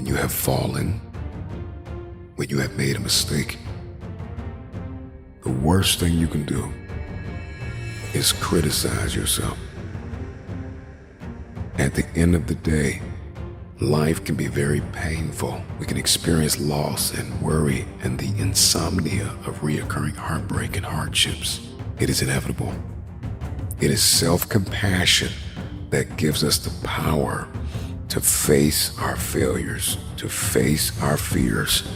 when you have fallen, when you have made a mistake, the worst thing you can do is criticize yourself. At the end of the day, life can be very painful. We can experience loss and worry and the insomnia of reoccurring heartbreak and hardships. It is inevitable. It is self-compassion that gives us the power to face our failures, to face our fears,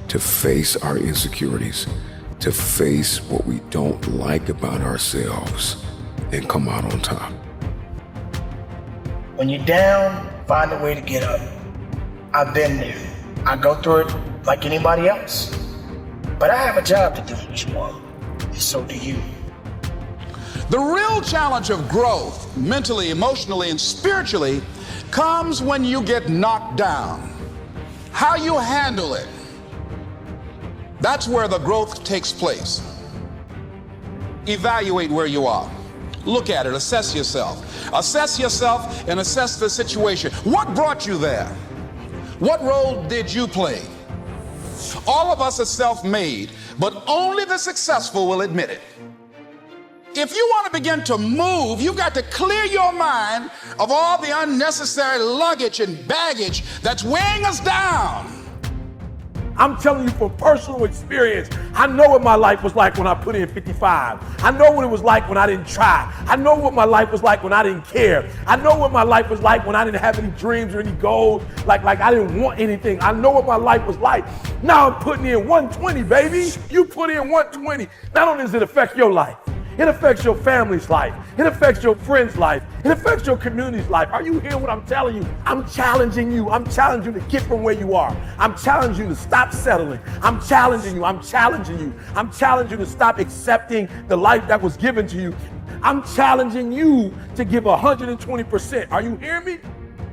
to face our insecurities, to face what we don't like about ourselves and come out on top. When you're down, find a way to get up. I've been there. I go through it like anybody else. But I have a job to do each month, and so do you. The real challenge of growth, mentally, emotionally, and spiritually, comes when you get knocked down. How you handle it, that's where the growth takes place. Evaluate where you are. Look at it, assess yourself. Assess yourself and assess the situation. What brought you there? What role did you play? All of us are self-made, but only the successful will admit it. If you want to begin to move, you've got to clear your mind of all the unnecessary luggage and baggage that's weighing us down. I'm telling you from personal experience, I know what my life was like when I put in 55. I know what it was like when I didn't try. I know what my life was like when I didn't care. I know what my life was like when I didn't have any dreams or any goals, like I didn't want anything. I know what my life was like. Now I'm putting in 120, baby. You put in 120. Not only does it affect your life, it affects your family's life. It affects your friend's life. It affects your community's life. Are you hearing what I'm telling you? I'm challenging you. I'm challenging you to get from where you are. I'm challenging you to stop settling. I'm challenging you. I'm challenging you. I'm challenging you to stop accepting the life that was given to you. I'm challenging you to give 120%. Are you hearing me?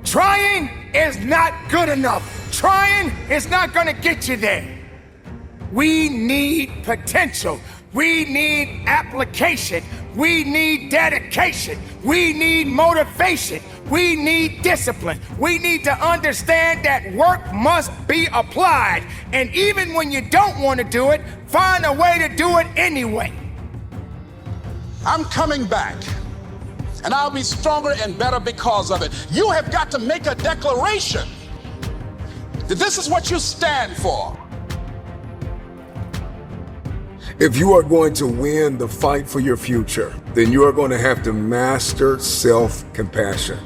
Trying is not good enough. Trying is not gonna get you there. We need potential. We need application. We need dedication. We need motivation. We need discipline. We need to understand that work must be applied. And even when you don't want to do it, find a way to do it anyway. I'm coming back, and I'll be stronger and better because of it. You have got to make a declaration that this is what you stand for. If you are going to win the fight for your future, then you are going to have to master self-compassion.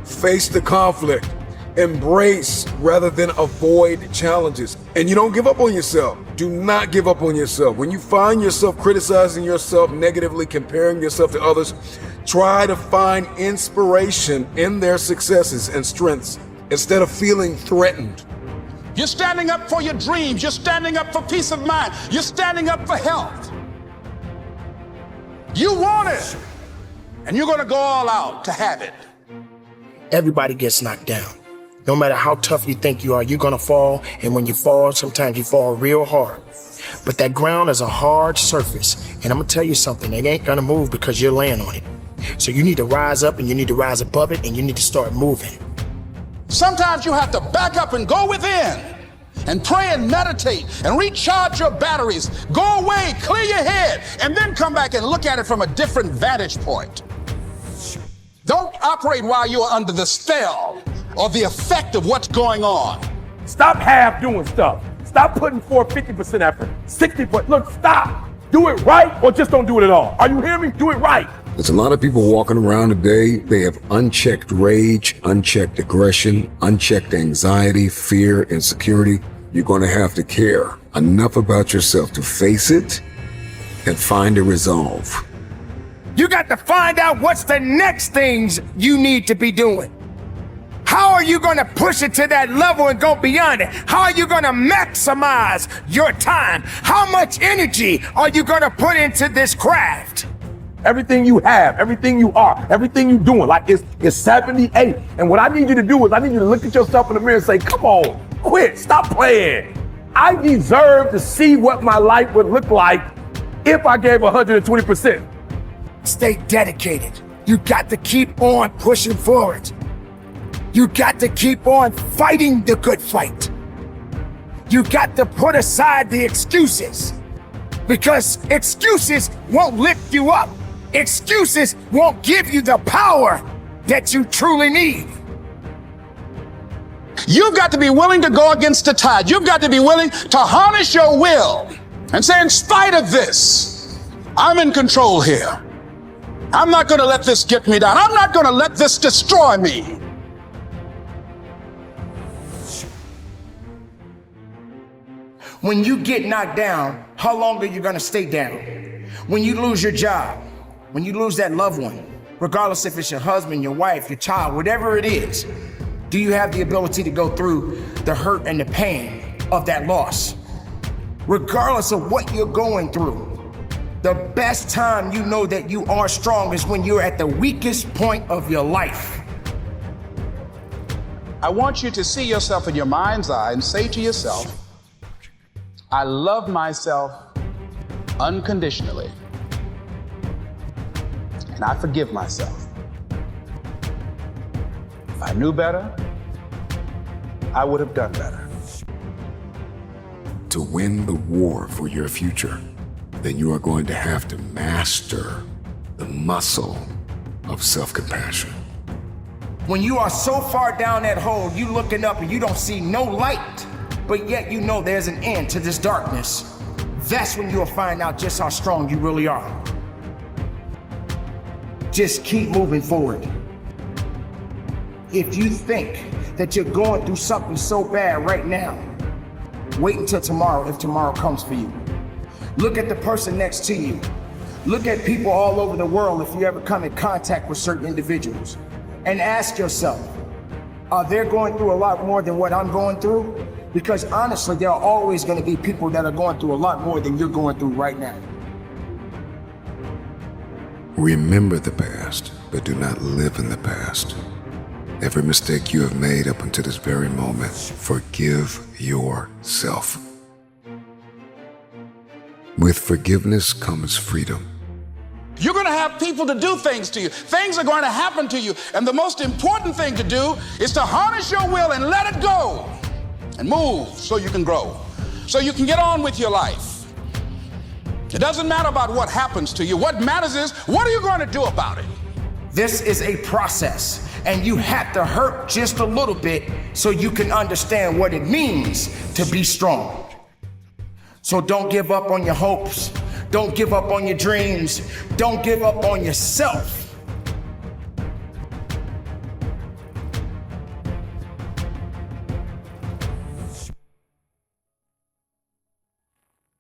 Face the conflict, embrace rather than avoid challenges. And you don't give up on yourself. Do not give up on yourself. When you find yourself criticizing yourself negatively, comparing yourself to others, try to find inspiration in their successes and strengths instead of feeling threatened. You're standing up for your dreams. You're standing up for peace of mind. You're standing up for health. You want it, and you're going to go all out to have it. Everybody gets knocked down. No matter how tough you think you are, you're gonna fall. And when you fall, sometimes you fall real hard. But that ground is a hard surface. And I'm gonna tell you something, it ain't gonna move because you're laying on it. So you need to rise up and you need to rise above it and you need to start moving. Sometimes you have to back up and go within and pray and meditate and recharge your batteries. Go away, clear your head, and then come back and look at it from a different vantage point. Don't operate while you are under the spell or the effect of what's going on. Stop half doing stuff. Stop putting forth 50% effort, 60%. Look, stop. Do it right or just don't do it at all. Are you hearing me? Do it right. There's a lot of people walking around today. They have unchecked rage, unchecked aggression, unchecked anxiety, fear, insecurity. You're going to have to care enough about yourself to face it and find a resolve. You got to find out what's the next things you need to be doing. How are you going to push it to that level and go beyond it? How are you going to maximize your time? How much energy are you going to put into this craft? Everything you have, everything you are, everything you're doing, like it's 78. And what I need you to do is I need you to look at yourself in the mirror and say, come on, quit, stop playing. I deserve to see what my life would look like if I gave 120%. Stay dedicated. You got to keep on pushing forward. You got to keep on fighting the good fight. You got to put aside the excuses, because excuses won't lift you up. Excuses won't give you the power that you truly need. You've got to be willing to go against the tide. You've got to be willing to harness your will and say, in spite of this, I'm in control here. I'm not going to let this get me down. I'm not going to let this destroy me. When you get knocked down, how long are you going to stay down? When you lose your job, when you lose that loved one, regardless if it's your husband, your wife, your child, whatever it is, do you have the ability to go through the hurt and the pain of that loss? Regardless of what you're going through, the best time you know that you are strong is when you're at the weakest point of your life. I want you to see yourself in your mind's eye and say to yourself, I love myself unconditionally, and I forgive myself. If I knew better, I would have done better. To win the war for your future, then you are going to have to master the muscle of self-compassion. When you are so far down that hole, you looking up and you don't see no light, but yet you know there's an end to this darkness, that's when you'll find out just how strong you really are. Just keep moving forward. If you think that you're going through something so bad right now, wait until tomorrow if tomorrow comes for you. Look at the person next to you. Look at people all over the world if you ever come in contact with certain individuals. And ask yourself, are they going through a lot more than what I'm going through? Because honestly, there are always going to be people that are going through a lot more than you're going through right now. Remember the past, but do not live in the past. Every mistake you have made up until this very moment, forgive yourself. With forgiveness comes freedom. You're going to have people to do things to you. Things are going to happen to you. And the most important thing to do is to harness your will and let it go and move so you can grow, so you can get on with your life. It doesn't matter about what happens to you. What matters is, what are you going to do about it? This is a process, and you have to hurt just a little bit so you can understand what it means to be strong. So don't give up on your hopes. Don't give up on your dreams. Don't give up on yourself.